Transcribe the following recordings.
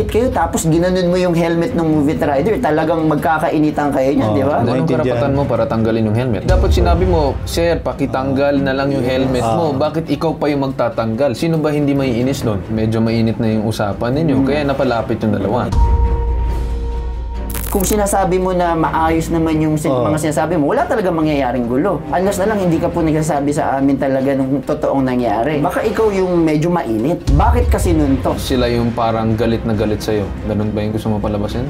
mainit kayo tapos ginanon mo yung helmet ng movie rider, talagang magkakainitan kayo niyan, di ba? Anong karapatan mo para tanggalin yung helmet? Dapat sinabi mo, sir, pakitanggal na lang yung helmet mo. Bakit ikaw pa yung magtatanggal? Sino ba hindi maiinis nun? Medyo mainit na yung usapan ninyo, kaya napalapit yung dalawa. Kung sinasabi mo na maayos naman yung mga sinasabi mo, wala talaga mangyayaring gulo. Unless na lang hindi ka po nagsasabi sa amin talaga nung totoong nangyari. Baka ikaw yung medyo mainit. Bakit kasi nun to? Sila yung parang galit na galit sa'yo. Ganun ba yung gusto mo palabasin?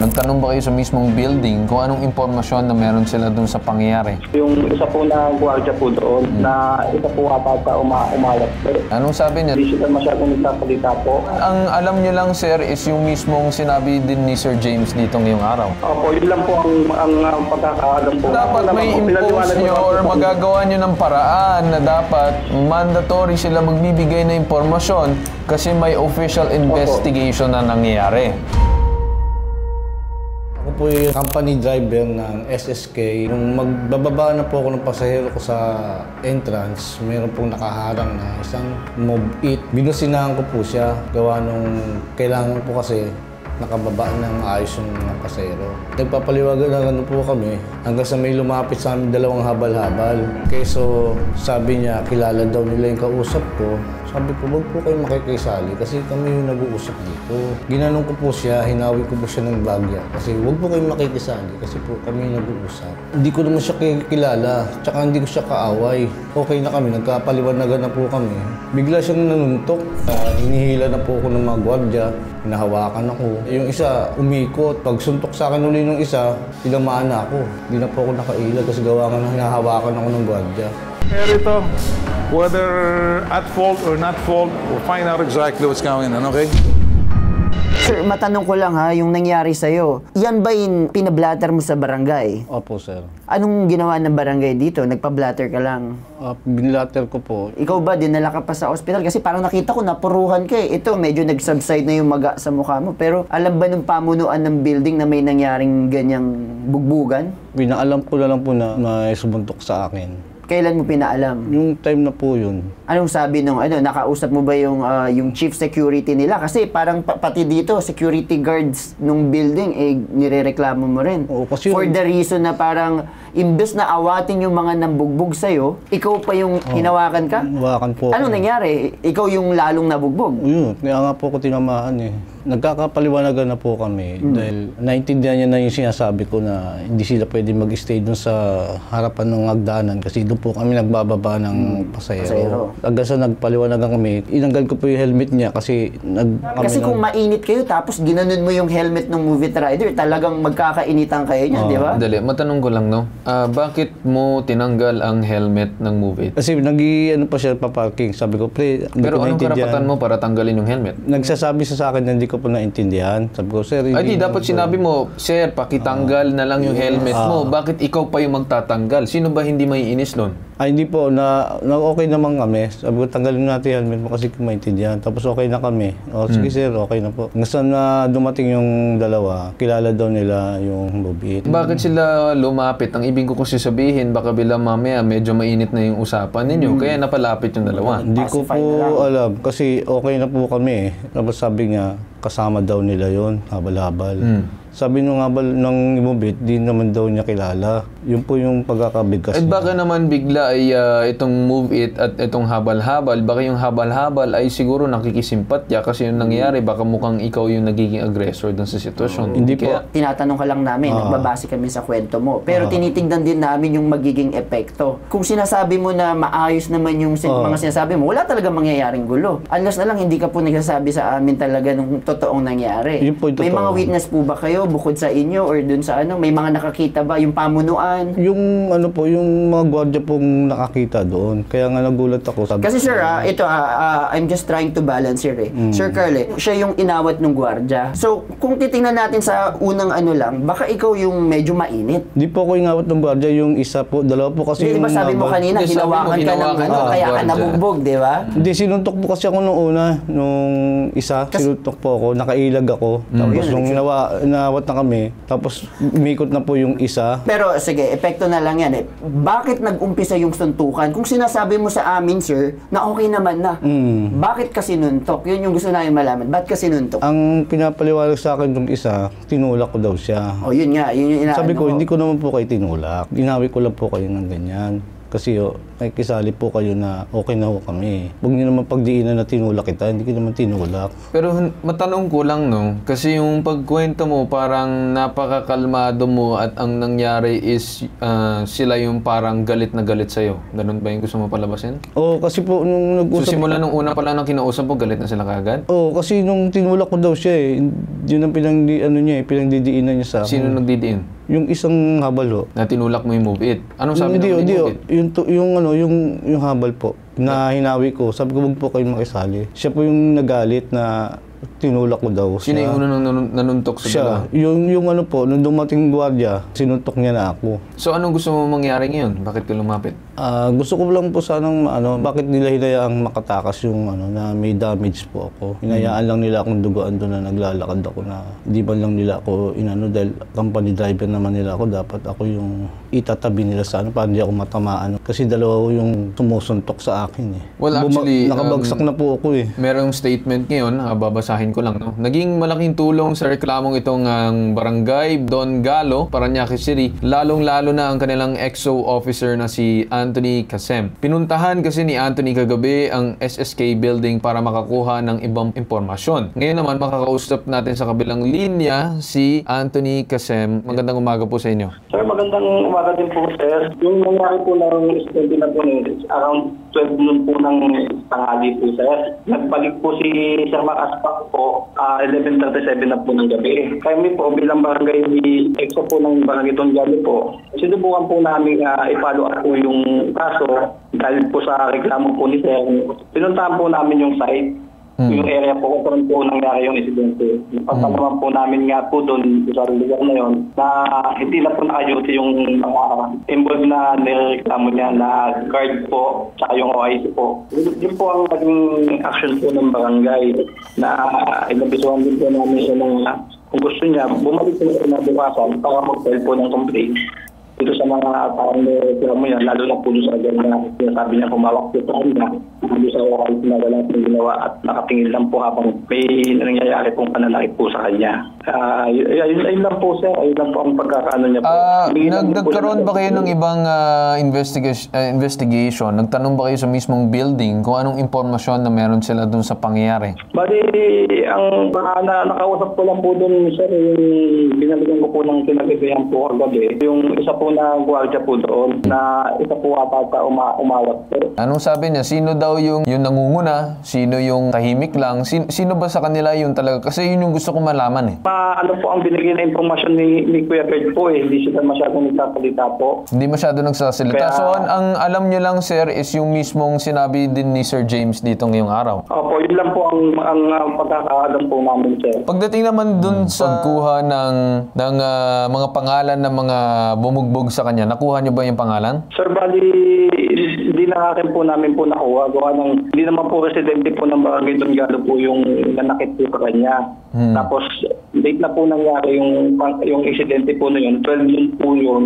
Nagtanong ba kayo sa mismong building kung anong impormasyon na meron sila dun sa pangyayari? Yung isa po na gwardiya po doon, na isa po ata sa umalat. Anong sabi niya? Hindi sila masyadong nagsasalita po. Ang alam niyo lang, sir, is yung mismong sinabi din ni Sir James dito ngayong araw. Opo, yun lang po ang pagkakaalam po. Dapat may impose nyo or magagawa nyo ng paraan na dapat mandatory sila magbibigay na impormasyon kasi may official investigation na nangyayari. Ako po yung company driver ng SSK. Nung magbababa na po ako ng pasahero ko sa entrance, mayroon pong nakaharang na isang Move It. Binusinahan ko po siya. Gawa nung kailangan po kasi nakababa ng maayos yung mga pasahero. Nagpapaliwanagan po kami hanggang sa may lumapit sa amin dalawang habal-habal. Keso sabi niya, kilala daw nila yung kausap ko. Sabi ko, wag po kayo makikisali kasi kami yung nag-uusap dito. Ginanong ko po siya, hinawi ko po siya ng bagya kasi wag po kayo makikisali kasi po kami yung nag-uusap. Hindi ko naman siya kilala, tsaka hindi ko siya kaaway. Okay na kami, nagkapaliwanagan na po kami. Bigla siyang nanuntok. Hinihila na po ako ng mga gwardiya, hinahawakan ako. Yung isa, umikot. Pag suntok sa akin uli ng isa, tinamaan na ako. Hindi na po ako nakailag kasi gawa nga na hinahawakan ako ng gwardiya. Pero ito, whether at fault or not fault, we'll find out exactly what's going on, okay? Sir, matanong ko lang ha, yung nangyari sa'yo, yan ba yung pinablatter mo sa barangay? Opo, sir. Anong ginawa ng barangay dito? Nagpa-blatter ka lang? Binlatter ko po. Ikaw ba, dinala ka pa sa ospital? Kasi parang nakita ko, napuruhan ka eh. Ito, medyo nag-subside na yung maga sa mukha mo. Pero alam ba ng pamunuan ng building na may nangyaring ganyang bugbugan? Pinaalam ko na lang po na may sumuntok sa akin. Kailan mo pinaalam? Yung time na po yun. Anong sabi nung nakausap mo ba yung chief security nila? Kasi parang pati dito, security guards nung building, nirereklamo mo rin. Oo, kasi for the reason na parang, imbes na awatin yung mga nambugbog sa'yo, ikaw pa yung hinawakan ka? Hawakan po. Anong nangyari? Ikaw yung lalong nabugbog? Yun, kaya nga po ko tinamaan eh. Nagkakapaliwanagan na po kami dahil naintindihan niya na yung sinasabi ko na hindi sila pwede mag-stay dun sa harapan ng hagdanan kasi doon po kami nagbababa ng pasahero. Hanggang sa nagpaliwanagan kami, inanggal ko po yung helmet niya kasi Kasi kung mainit kayo tapos ginanon mo yung helmet ng movie rider, talagang magkakainitan kayo niyan, di ba? Dali, matanong ko lang, no? Bakit mo tinanggal ang helmet ng Move It? Kasi pa siya pa-parking. Sabi ko, pre, hindi Pero ko anong naintindihan. karapatan mo para tanggalin yung helmet? Nagsasabi siya sa akin na hindi ko po naintindihan. Sabi ko, sir, Ay, di, dapat sinabi mo, sir, pakitanggal na lang yung helmet mo. Bakit ikaw pa yung magtatanggal? Sino ba hindi maiinis nun? Ay, hindi po. Okay naman kami. Sabi ko, tanggalin natin yung helmet mo kasi maintindihan. Tapos okay na kami. O, sige sir, okay na po. Hanggang na dumating yung dalawa, kilala daw nila yung Move It. Bakit sila lumapit? Ang ibig ko kasi sabihin, baka bilang mamaya medyo mainit na yung usapan ninyo. Kaya napalapit yung dalawa. Hindi ko po alam kasi okay na po kami. Tapos sabi niya, kasama daw nila yon habal-habal. Sabi nung habal ng Move It, di naman daw niya kilala. Yun po yung pagkakabigkas At niya. baka naman bigla ay itong Move It at itong habal-habal, baka yung habal-habal ay siguro nakikisimpatya kasi yung nangyayari, baka mukhang ikaw yung nagiging aggressor dun sa sitwasyon. Hindi po. Tinatanong ka lang namin, nagbabase kami sa kwento mo. Pero tinitignan din namin yung magiging epekto. Kung sinasabi mo na maayos naman yung mga sinasabi mo, wala talaga mangyayaring gulo. Unless na lang hindi ka po nagsasabi sa amin talaga nung totoong nangyari. Yun po yung May totoo. mga witness po ba kayo bukod sa inyo or dun sa may mga nakakita ba yung pamunuan? Yung yung mga gwardiya pong nakakita doon. Kaya nga nagulat ako. Sabi Kasi sir, I'm just trying to balance here eh. Sir Carle, siya yung inawat ng gwardiya. So, kung titingnan natin sa unang lang, baka ikaw yung medyo mainit. Hindi po ako ingawat ng gwardiya, yung isa po, dalawa po kasi Di yung ba sabi mo kanina, Hindi, sabi mo, hinawakan ka ng hinawakan ka ng kaya ka gwardiya. nabugbog, di ba? Hindi, sinuntok po kasi ako nung una, nung isa, sinuntok po ako, nakailag ako. Tapos nung inawat na kami, tapos umikot na po yung isa. Pero sige, sige, epekto na lang yan eh. Bakit nag-umpisa yung suntukan? Kung sinasabi mo sa amin, sir, na okay naman na, bakit kasi nuntok? Yun yung gusto namin malaman. Bakit kasi nuntok? Ang pinapaliwanag sa akin yung isa, tinulak ko daw siya. O yun nga, yun yung inaano Sabi ko, ko. hindi ko naman po kayo tinulak. Ginawi ko lang po kayo ng ganyan. Kasi ay kisali po kayo na okay na ho kami. Huwag niyo naman pagdiinan na tinulak kita, hindi ko naman tinulak. Pero matanong ko lang, no? Kasi yung pagkwento mo, parang napakakalmado mo at ang nangyari is sila yung parang galit na galit sa'yo. Ganun ba yung gusto mo palabasin? Oo, kasi po nung nag-usap... So simula nung una pa lang ng kinausap mo, galit na sila kagad? Oo, kasi nung tinulak ko daw siya yun ang pinagdidiinan niya sa akin. Sino nagdidiin? Yung isang habal ho. Na tinulak mo yung move it. Anong sabi Hindi, ng hindi, move it? yung habal po na hinawi ko. Sabi ko, wag po kayong makisali. Siya po yung nagalit na tinulak ko daw. Sino yung unang nanuntok sa Siya. dalawa? Yung ano po, nung dumating gwardiya, sinuntok niya na ako. So anong gusto mo mangyari ngayon? Bakit ka lumapit? Gusto ko lang po sanang bakit nila hinayaang makatakas yung na may damage po ako. Hinayaan lang nila akong dugaan doon na naglalakad ako na hindi man lang nila ako dahil company driver naman nila ako, dapat ako yung itatabi nila sa para hindi ako matamaan. Kasi dalawa yung sumusuntok sa akin eh. Well, actually, nakabagsak na po ako eh. Merong statement ngayon, babasahin ko lang. No? Naging malaking tulong sa reklamong itong Barangay Don Galo, Parañaque City, lalong-lalo na ang kanilang EXO officer na si Anthony Casem. Pinuntahan kasi ni Anthony kagabi ang SSK building para makakuha ng ibang impormasyon. Ngayon naman, makakausap natin sa kabilang linya si Anthony Casem. Magandang umaga po sa inyo. Sir, magandang umaga din po, sir. Yung nangyari po ng incident na po around 12 noon po ng tanghali po, sir. Nagbalik po si Sir Makaspak po, 11:37 na po ng gabi. Kami po bilang barangay ni EXO po ng Barangay Don Galo po, sinubukan po namin i-follow up po yung kaso dahil po sa reklamo po ni Sir. Pinuntahan po namin yung site, yung area po kung po nangyari yung insidente. Napapalaman po namin nga po doon sa lugar na yun na hindi na po naka-duty yung mga involved na nireklamo niya na guard po tsaka yung OIC po. Yun po ang naging action po ng barangay na inabisuhan din po namin siya na kung gusto niya, bumalik po na bukasan para mag-file po ng complaint dito sa mga taong reklamo yan, lalo na po sa agad na sinasabi niya kumawak po sa kanya, dito sa OIC na wala pong ginawa at nakatingin lang po habang may nangyayari pong pananakit po sa kanya. Ayun lang po, sir. Ayun lang po ang pagkakaano niya po. Nagkaroon ba kayo ng ibang investigation? Nagtanong ba kayo sa mismong building kung anong impormasyon na meron sila dun sa pangyayari? Bali, ang nakausap ko lang po dun, sir, yung binalikan ko po ng kinagabihan po kagabi. Yung isa po na gwardiya po doon, na isa po ata umawat, sir. Anong sabi niya? Sino daw yung nangunguna? Sino yung tahimik lang? Sino ba sa kanila yung talaga? Kasi yun yung gusto ko malaman eh. Ano po ang binigay na impormasyon ni Kuya Gerd po eh. Hindi sila masyadong nagsasalita po. Hindi masyado nagsasalita. Kaya, so, ang alam nyo lang, sir, is yung mismong sinabi din ni Sir James dito ngayong araw. Opo, yun lang po ang pagkakaalam po namin, sir. Pagdating naman dun sa pagkuha ng mga pangalan ng mga bumugbog sa kanya, nakuha nyo ba yung pangalan? Sir, bali, hindi na akin po namin po nakuha. Hindi naman po residente po ng Barangay Don Galo po yung nanakit po sa kanya. Tapos, late na po nangyari yung insidente po na yun. 12 yun po yun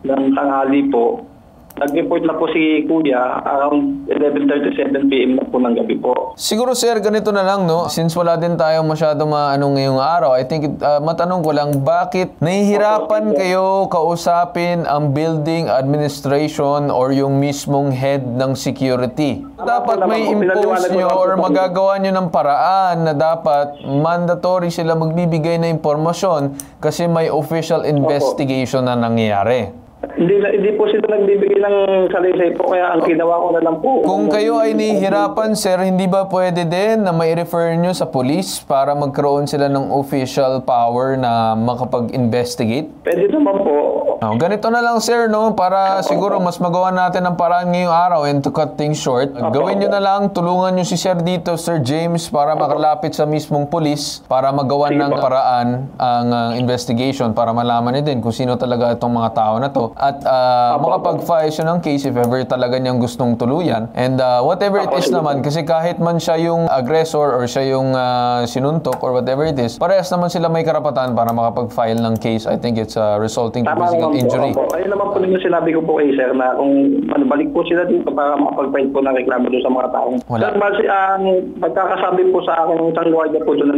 ng tanghali po. Nag-report na po si Kuya around 11:37 PM na po ng gabi po. Siguro, sir, ganito na lang, no? Since wala din tayo masyado ngayong araw, I think matanong ko lang, bakit nahihirapan kayo kausapin ang building administration or yung mismong head ng security? Dapat may impose nyo or magagawa nyo ng paraan na dapat mandatory sila magbibigay na impormasyon kasi may official investigation na nangyayari. Hindi po sila nagbibigay ng salaysay po, kaya ang ginawa ko na lang po. Kung kayo ay nahihirapan, sir, hindi ba pwede din na mai-refer nyo sa police para magkaroon sila ng official power na makapag-investigate? Pwede naman po. Ganito na lang, sir, no? Para siguro mas magawa natin ang paraan ngayong araw and to cut things short. Gawin nyo na lang, tulungan nyo si sir dito, Sir James, para makalapit sa mismong police para magawa ng paraan ang investigation para malaman din kung sino talaga itong mga tao na to. At makapag-file siya ng case if ever talaga niyang gustong tuluyan. And whatever it is naman, kasi kahit man siya yung aggressor or siya yung sinuntok or whatever it is, parehas naman sila may karapatan para makapag-file ng case. I think it's resulting to physical injury. Ayun naman po yung sinabi ko po kay sir na kung balik po sila dito para makapag-fight po ng reklamo doon sa mga taong. Wala. Sir, base ang pagkakasabi po sa akin ng isang guardia po doon na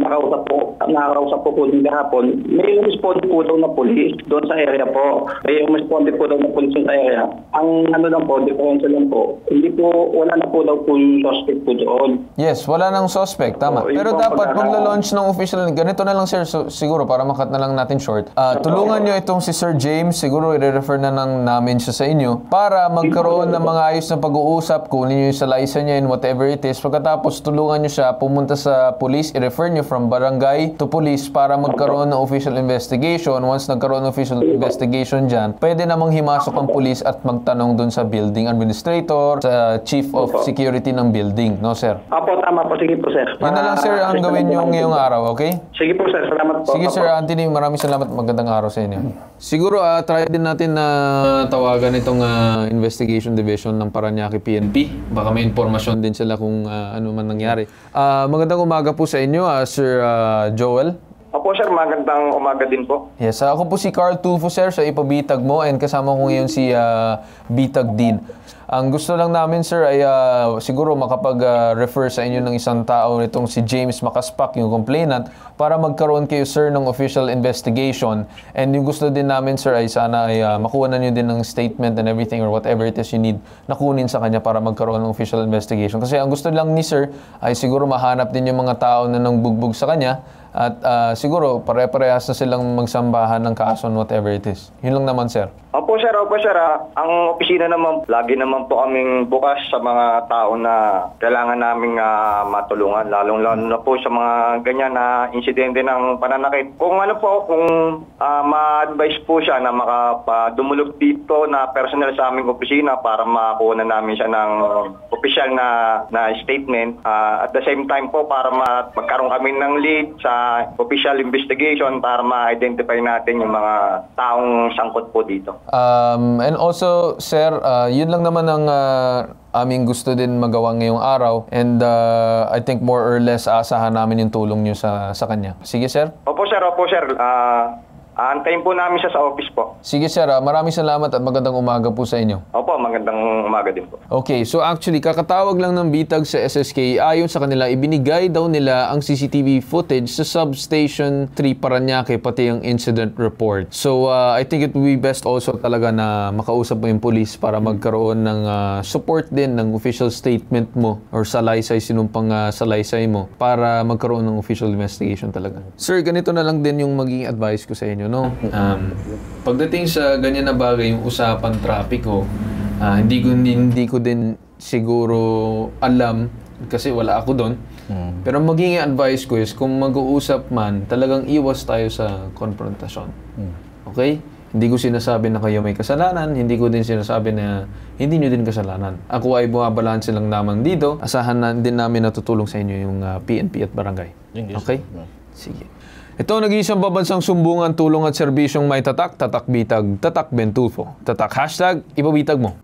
nakakausap po din kahapon, may respond po daw na police doon sa area po. May respond po daw na police sa area. Ang ano lang po, differential lang po, hindi po, wala na po daw po yung suspect po doon. Yes, wala nang suspect, tama. Oo, yun Pero po ang dapat pagkaka- maglo-launch ng official, ganito na lang sir, siguro para makat na lang natin short. Tulungan nyo itong si Sir James, siguro i-refer na namin siya sa inyo para magkaroon ng mga ayos na pag-uusap, kunin nyo yung salaysay niya and whatever it is. Pagkatapos tulungan nyo siya pumunta sa police, i-refer nyo from barangay to police para magkaroon ng official investigation. Once nagkaroon ng official investigation dyan, pwede namang himasok ang police at magtanong dun sa building administrator, sa chief of security ng building, no sir? Apo, tama po. Sige po, sir. Yun na lang sir ang gawin nyo ngayong araw, okay? Sige po, sir. Salamat po. Sige Apo. Sir Anthony, maraming salamat. Magandang araw sa inyo. Siguro try din natin na tawagan itong investigation division ng Parañaque PNP. Baka may informasyon din sila kung ano man nangyari. Magandang umaga po sa inyo, Sir Joel. Opo, sir. Magandang umaga din po. Yes, ako po si Carl Tulfo, sir, sa Ipabitag mo, and kasama ko ngayon si Bitag Dean. Ang gusto lang namin, sir, ay siguro makapag-refer sa inyo ng isang tao nitong si James Makaspak, yung complainant, para magkaroon kayo, sir, ng official investigation. And yung gusto din namin, sir, ay sana ay makuha na nyo din ng statement and everything or whatever it is you need na kunin sa kanya para magkaroon ng official investigation. Kasi ang gusto lang ni sir ay siguro mahanap din yung mga tao na nangbugbog sa kanya at siguro pare-parehas na silang magsambahan ng kaso and whatever it is. Yun lang naman, sir. Opo, sir. Opo, sir. Ang opisina naman, lagi naman po kaming bukas sa mga tao na kailangan naming matulungan. Lalong-lalo na po sa mga ganyan na insidente ng pananakit. Kung ano po, kung ma-advise po siya na makapadumulog dito na personal sa aming opisina para makuha na namin siya ng official na statement. At the same time po, para magkaroon kami ng lead sa official investigation para ma-identify natin yung mga taong sangkot po dito. And also, sir, yun lang naman ang aming gusto din magawa ngayong araw. And I think more or less aasahan namin yung tulong nyo sa kanya. Sige, sir? Opo, sir. Opo, sir. Aantayin po namin siya sa office po. Sige, sir. Maraming salamat at magandang umaga po sa inyo. Opo, magandang umaga din po. Okay, so actually, kakatawag lang ng Bitag sa SSK. Ayon sa kanila, ibinigay daw nila ang CCTV footage sa Substation 3 Parañaque, pati yung incident report. So, I think it would be best also talaga na makausap mo yung police para magkaroon ng support din ng official statement mo or salaysay, sinumpang salaysay mo para magkaroon ng official investigation talaga. Sir, ganito na lang din yung magiging advice ko sa inyo, no? Pagdating sa ganyan na bagay, yung usapan trapiko, hindi ko din siguro alam kasi wala ako doon. Pero magiging advice ko is kung mag-uusap man, talagang iwas tayo sa konfrontasyon. Okay? Hindi ko sinasabi na kayo may kasalanan, hindi ko din sinasabi na hindi nyo din kasalanan. Ako ay bumabalanse lang naman dito. Asahan na din namin na tutulong sa inyo yung PNP at barangay. Okay? Sige. Ito nag-iisang babansang sumbungan, tulong at serbisyong may tatak, tatak bitag, tatak Ben Tulfo. Tatak #Ipabitag mo.